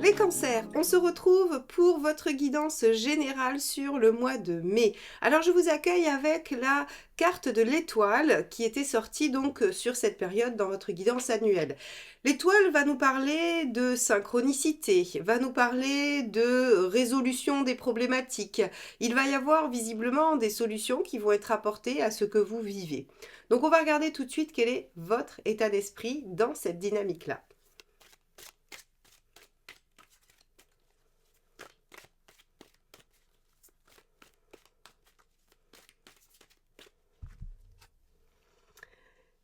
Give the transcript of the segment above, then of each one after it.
Les cancers, on se retrouve pour votre guidance générale sur le mois de mai. Alors je vous accueille avec la carte de l'étoile qui était sortie donc sur cette période dans votre guidance annuelle. L'étoile va nous parler de synchronicité, va nous parler de résolution des problématiques. Il va y avoir visiblement des solutions qui vont être apportées à ce que vous vivez. Donc on va regarder tout de suite quel est votre état d'esprit dans cette dynamique-là.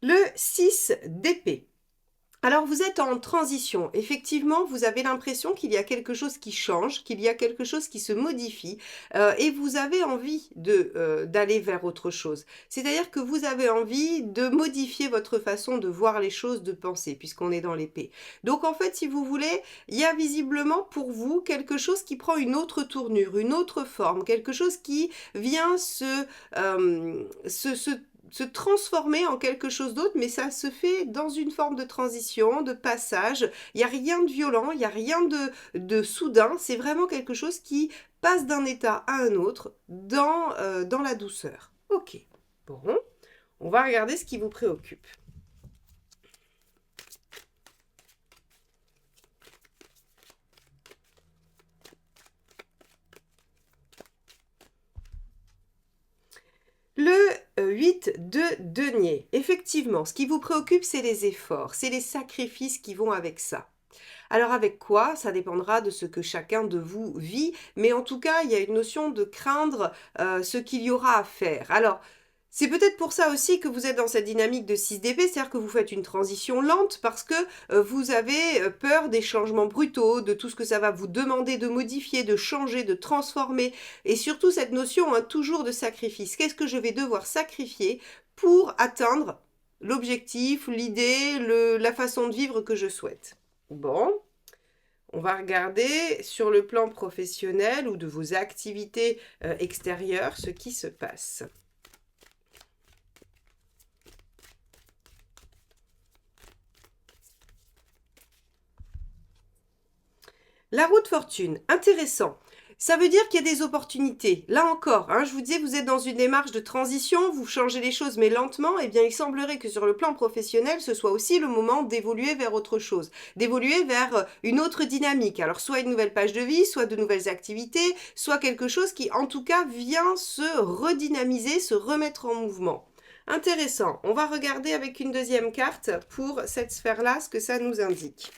Le 6 d'épée. Alors vous êtes en transition, effectivement vous avez l'impression qu'il y a quelque chose qui change, qu'il y a quelque chose qui se modifie et vous avez envie d'aller vers autre chose. C'est-à-dire que vous avez envie de modifier votre façon de voir les choses, de penser, puisqu'on est dans l'épée. Donc en fait si vous voulez, il y a visiblement pour vous quelque chose qui prend une autre tournure, une autre forme, quelque chose qui vient se transformer en quelque chose d'autre, mais ça se fait dans une forme de transition, de passage. Il n'y a rien de violent, il n'y a rien de soudain. C'est vraiment quelque chose qui passe d'un état à un autre dans la douceur. Ok, bon, on va regarder ce qui vous préoccupe. Le 8 de denier. Effectivement, ce qui vous préoccupe, c'est les efforts, c'est les sacrifices qui vont avec ça. Alors avec quoi? Ça dépendra de ce que chacun de vous vit, mais en tout cas, il y a une notion de craindre ce qu'il y aura à faire. Alors, c'est peut-être pour ça aussi que vous êtes dans cette dynamique de 6 dB, c'est-à-dire que vous faites une transition lente parce que vous avez peur des changements brutaux, de tout ce que ça va vous demander de modifier, de changer, de transformer, et surtout cette notion toujours de sacrifice. Qu'est-ce que je vais devoir sacrifier pour atteindre l'objectif, l'idée, la façon de vivre que je souhaite? Bon, on va regarder sur le plan professionnel ou de vos activités extérieures ce qui se passe. La roue de fortune, intéressant. Ça veut dire qu'il y a des opportunités. Là encore, je vous disais, vous êtes dans une démarche de transition, vous changez les choses mais lentement, et bien il semblerait que sur le plan professionnel, ce soit aussi le moment d'évoluer vers autre chose, d'évoluer vers une autre dynamique. Alors soit une nouvelle page de vie, soit de nouvelles activités, soit quelque chose qui en tout cas vient se redynamiser, se remettre en mouvement. Intéressant. On va regarder avec une deuxième carte pour cette sphère-là ce que ça nous indique.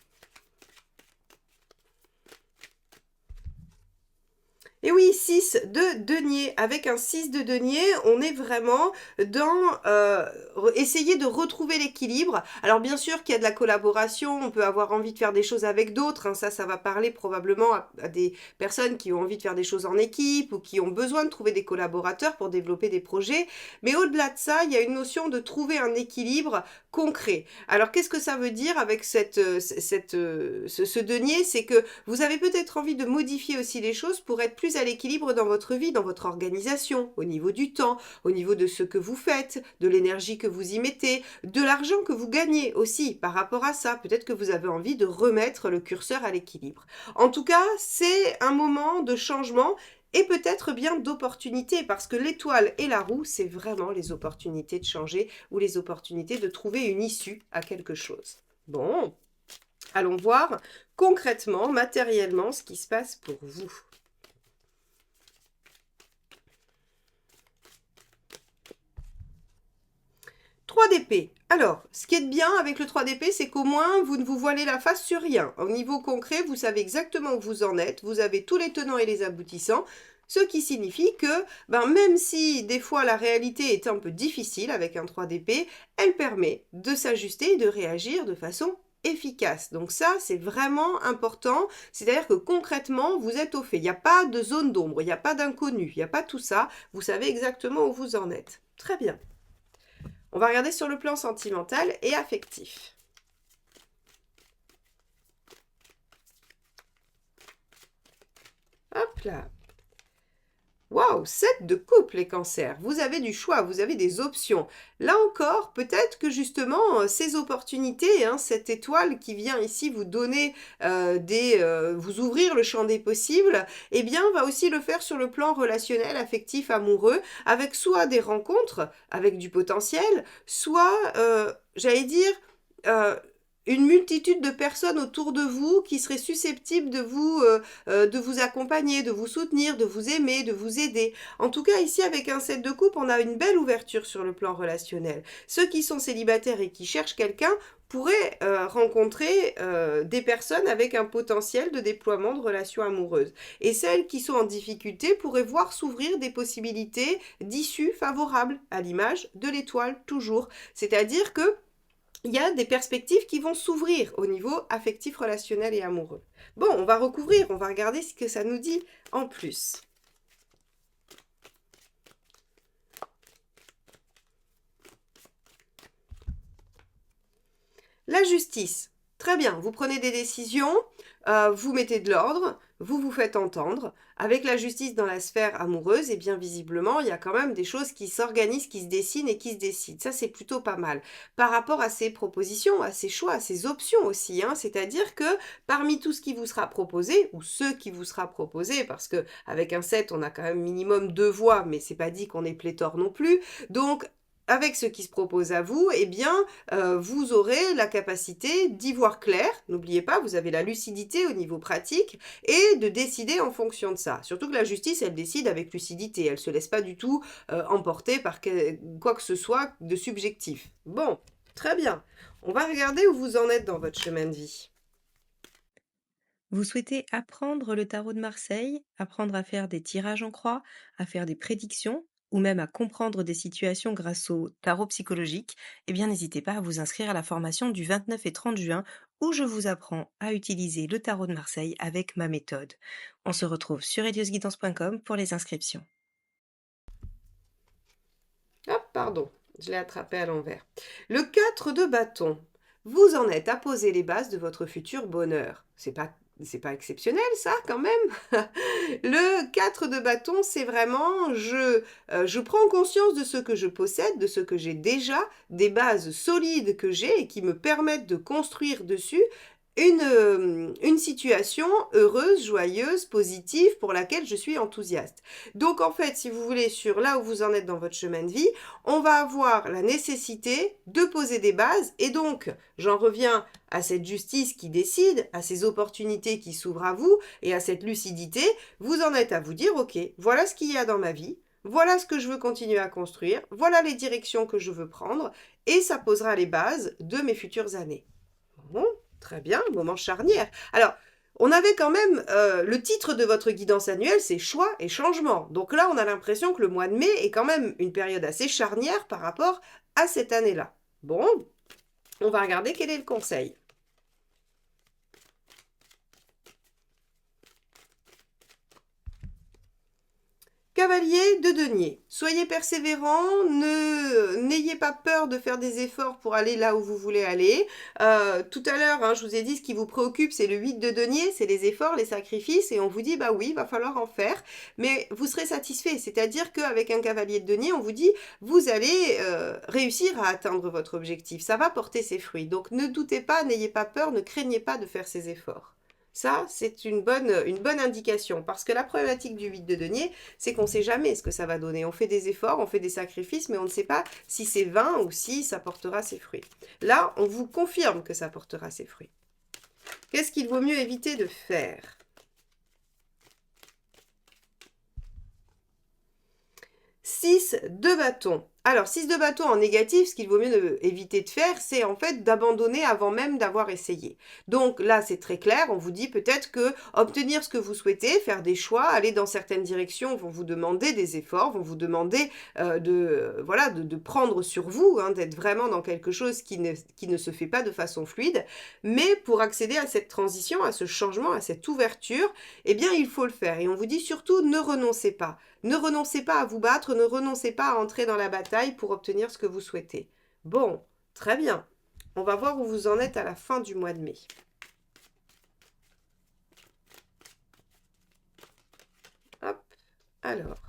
Et oui, 6 de denier. Avec un 6 de denier, on est vraiment dans essayer de retrouver l'équilibre. Alors bien sûr qu'il y a de la collaboration, on peut avoir envie de faire des choses avec d'autres. Ça va parler probablement à des personnes qui ont envie de faire des choses en équipe ou qui ont besoin de trouver des collaborateurs pour développer des projets. Mais au-delà de ça, il y a une notion de trouver un équilibre concret. Alors qu'est-ce que ça veut dire avec ce denier? C'est que vous avez peut-être envie de modifier aussi les choses pour être plus à l'équilibre dans votre vie, dans votre organisation, au niveau du temps, au niveau de ce que vous faites, de l'énergie que vous y mettez, de l'argent que vous gagnez aussi par rapport à ça. Peut-être que vous avez envie de remettre le curseur à l'équilibre. En tout cas, c'est un moment de changement et peut-être bien d'opportunités, parce que l'étoile et la roue, c'est vraiment les opportunités de changer ou les opportunités de trouver une issue à quelque chose. Bon, allons voir concrètement, matériellement, ce qui se passe pour vous. Trois d'épée. Alors, ce qui est bien avec le 3 d'épée, c'est qu'au moins, vous ne vous voilez la face sur rien. Au niveau concret, vous savez exactement où vous en êtes, vous avez tous les tenants et les aboutissants, ce qui signifie que, même si des fois la réalité est un peu difficile avec un 3 d'épée, elle permet de s'ajuster et de réagir de façon efficace. Donc ça, c'est vraiment important. C'est-à-dire que concrètement, vous êtes au fait. Il n'y a pas de zone d'ombre, il n'y a pas d'inconnu, il n'y a pas tout ça. Vous savez exactement où vous en êtes. Très bien. On va regarder sur le plan sentimental et affectif. Hop là. Waouh, 7 de coupe les cancers. Vous avez du choix, vous avez des options. Là encore, peut-être que justement, ces opportunités, hein, cette étoile qui vient ici vous donner vous ouvrir le champ des possibles, eh bien, va aussi le faire sur le plan relationnel, affectif, amoureux, avec soit des rencontres avec du potentiel, soit, j'allais dire, euh, une multitude de personnes autour de vous qui seraient susceptibles de vous accompagner, de vous soutenir, de vous aimer, de vous aider. En tout cas, ici, avec un 7 de coupe, on a une belle ouverture sur le plan relationnel. Ceux qui sont célibataires et qui cherchent quelqu'un pourraient rencontrer des personnes avec un potentiel de déploiement de relations amoureuses. Et celles qui sont en difficulté pourraient voir s'ouvrir des possibilités d'issues favorables, à l'image de l'étoile toujours. C'est-à-dire que il y a des perspectives qui vont s'ouvrir au niveau affectif, relationnel et amoureux. Bon, on va recouvrir, on va regarder ce que ça nous dit en plus. La justice. Très bien, vous prenez des décisions, vous mettez de l'ordre, vous vous faites entendre. Avec la justice dans la sphère amoureuse, et bien visiblement, il y a quand même des choses qui s'organisent, qui se dessinent et qui se décident. Ça, c'est plutôt pas mal. Par rapport à ces propositions, à ces choix, à ces options aussi, hein, c'est-à-dire que parmi tout ce qui vous sera proposé, ou ce qui vous sera proposé, parce que avec un 7, on a quand même minimum 2 voix, mais c'est pas dit qu'on est pléthore non plus. Donc, avec ce qui se propose à vous, eh bien, vous aurez la capacité d'y voir clair. N'oubliez pas, vous avez la lucidité au niveau pratique et de décider en fonction de ça. Surtout que la justice, elle décide avec lucidité. Elle ne se laisse pas du tout emporter par quoi que ce soit de subjectif. Bon, très bien. On va regarder où vous en êtes dans votre chemin de vie. Vous souhaitez apprendre le tarot de Marseille, apprendre à faire des tirages en croix, à faire des prédictions ou même à comprendre des situations grâce au tarot psychologique? Eh bien, n'hésitez pas à vous inscrire à la formation du 29 et 30 juin où je vous apprends à utiliser le tarot de Marseille avec ma méthode. On se retrouve sur radiosguidance.com pour les inscriptions. Ah, pardon, je l'ai attrapé à l'envers. Le 4 de bâton. Vous en êtes à poser les bases de votre futur bonheur. C'est pas exceptionnel, ça, quand même. Le 4 de bâton, c'est vraiment je prends conscience de ce que je possède, de ce que j'ai déjà, des bases solides que j'ai et qui me permettent de construire dessus une situation heureuse, joyeuse, positive, pour laquelle je suis enthousiaste. Donc en fait, si vous voulez, sur là où vous en êtes dans votre chemin de vie, on va avoir la nécessité de poser des bases, et donc j'en reviens à cette justice qui décide, à ces opportunités qui s'ouvrent à vous, et à cette lucidité, vous en êtes à vous dire, ok, voilà ce qu'il y a dans ma vie, voilà ce que je veux continuer à construire, voilà les directions que je veux prendre, et ça posera les bases de mes futures années. Bon, très bien, moment charnière. Alors, on avait quand même le titre de votre guidance annuelle, c'est choix et changement. Donc là, on a l'impression que le mois de mai est quand même une période assez charnière par rapport à cette année-là. Bon, on va regarder quel est le conseil. Cavalier de denier, soyez persévérant, n'ayez pas peur de faire des efforts pour aller là où vous voulez aller. Tout à l'heure, hein, je vous ai dit ce qui vous préoccupe, c'est le 8 de denier, c'est les efforts, les sacrifices, et on vous dit, bah oui, il va falloir en faire, mais vous serez satisfait. C'est-à-dire qu'avec un cavalier de denier, on vous dit, vous allez réussir à atteindre votre objectif, ça va porter ses fruits. Donc ne doutez pas, n'ayez pas peur, ne craignez pas de faire ces efforts. Ça, c'est une bonne indication, parce que la problématique du 8 de denier, c'est qu'on ne sait jamais ce que ça va donner. On fait des efforts, on fait des sacrifices, mais on ne sait pas si c'est vain ou si ça portera ses fruits. Là, on vous confirme que ça portera ses fruits. Qu'est-ce qu'il vaut mieux éviter de faire? 6 de bâton. Alors, 6 de bâton en négatif, ce qu'il vaut mieux éviter de faire, c'est en fait d'abandonner avant même d'avoir essayé. Donc là, c'est très clair, on vous dit peut-être que obtenir ce que vous souhaitez, faire des choix, aller dans certaines directions vont vous demander des efforts, vont vous demander de prendre sur vous, hein, d'être vraiment dans quelque chose qui ne se fait pas de façon fluide. Mais pour accéder à cette transition, à ce changement, à cette ouverture, eh bien, il faut le faire. Et on vous dit surtout, ne renoncez pas. Ne renoncez pas à vous battre, ne renoncez pas à entrer dans la bataille pour obtenir ce que vous souhaitez. Bon, très bien. On va voir où vous en êtes à la fin du mois de mai. Hop, alors,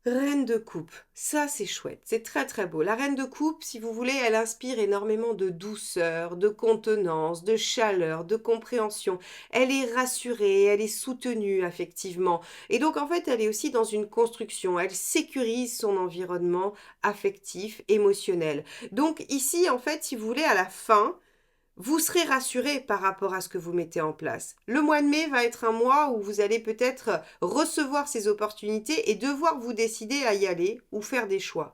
Reine de coupe, ça c'est chouette, c'est très très beau. La reine de coupe, si vous voulez, elle inspire énormément de douceur, de contenance, de chaleur, de compréhension. Elle est rassurée, elle est soutenue affectivement. Et donc en fait, elle est aussi dans une construction, elle sécurise son environnement affectif, émotionnel. Donc ici, en fait, si vous voulez, à la fin, vous serez rassuré par rapport à ce que vous mettez en place. Le mois de mai va être un mois où vous allez peut-être recevoir ces opportunités et devoir vous décider à y aller ou faire des choix.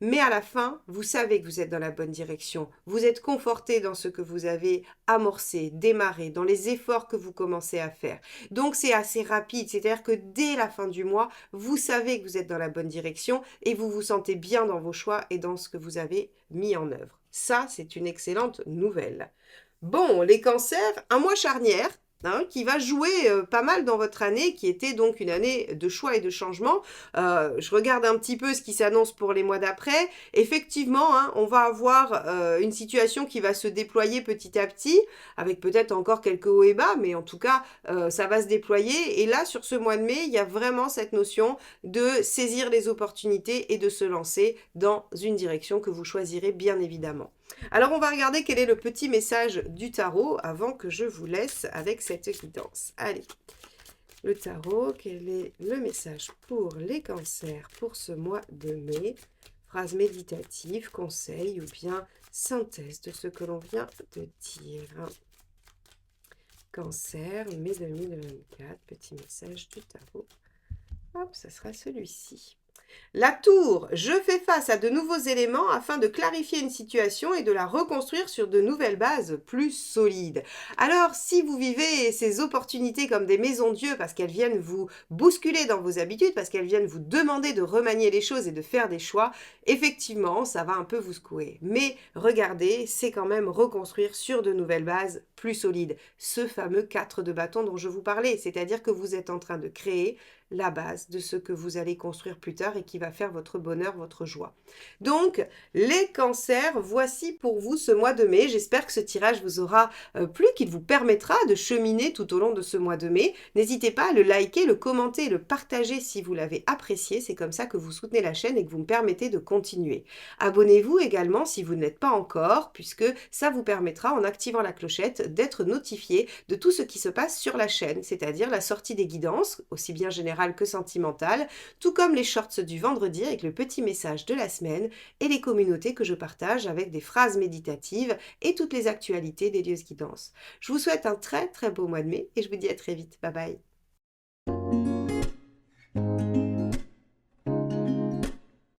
Mais à la fin, vous savez que vous êtes dans la bonne direction. Vous êtes conforté dans ce que vous avez amorcé, démarré, dans les efforts que vous commencez à faire. Donc c'est assez rapide, c'est-à-dire que dès la fin du mois, vous savez que vous êtes dans la bonne direction et vous vous sentez bien dans vos choix et dans ce que vous avez mis en œuvre. Ça, c'est une excellente nouvelle. Bon, les cancers, un mois charnière, hein, qui va jouer pas mal dans votre année, qui était donc une année de choix et de changement. Je regarde un petit peu ce qui s'annonce pour les mois d'après. Effectivement, hein, on va avoir une situation qui va se déployer petit à petit, avec peut-être encore quelques hauts et bas, mais en tout cas, ça va se déployer. Et là, sur ce mois de mai, il y a vraiment cette notion de saisir les opportunités et de se lancer dans une direction que vous choisirez bien évidemment. Alors on va regarder quel est le petit message du tarot avant que je vous laisse avec cette guidance. Allez, le tarot, quel est le message pour les cancers pour ce mois de mai? Phrase méditative, conseil ou bien synthèse de ce que l'on vient de dire. Cancer, mai 2024, petit message du tarot. Hop, ça sera celui-ci. La tour, je fais face à de nouveaux éléments afin de clarifier une situation et de la reconstruire sur de nouvelles bases plus solides. Alors, si vous vivez ces opportunités comme des maisons Dieu parce qu'elles viennent vous bousculer dans vos habitudes, parce qu'elles viennent vous demander de remanier les choses et de faire des choix, effectivement, ça va un peu vous secouer. Mais regardez, c'est quand même reconstruire sur de nouvelles bases plus solides. Ce fameux 4 de bâton dont je vous parlais, c'est-à-dire que vous êtes en train de créer la base de ce que vous allez construire plus tard et qui va faire votre bonheur, votre joie. Donc, les cancers, voici pour vous ce mois de mai. J'espère que ce tirage vous aura plu, qu'il vous permettra de cheminer tout au long de ce mois de mai. N'hésitez pas à le liker, le commenter, le partager si vous l'avez apprécié. C'est comme ça que vous soutenez la chaîne et que vous me permettez de continuer. Abonnez-vous également si vous ne l'êtes pas encore, puisque ça vous permettra, en activant la clochette, d'être notifié de tout ce qui se passe sur la chaîne, c'est-à-dire la sortie des guidances, aussi bien générales que sentimentale, tout comme les shorts du vendredi avec le petit message de la semaine et les communautés que je partage avec des phrases méditatives et toutes les actualités des lieux guidances. Je vous souhaite un très très beau mois de mai et je vous dis à très vite. Bye bye.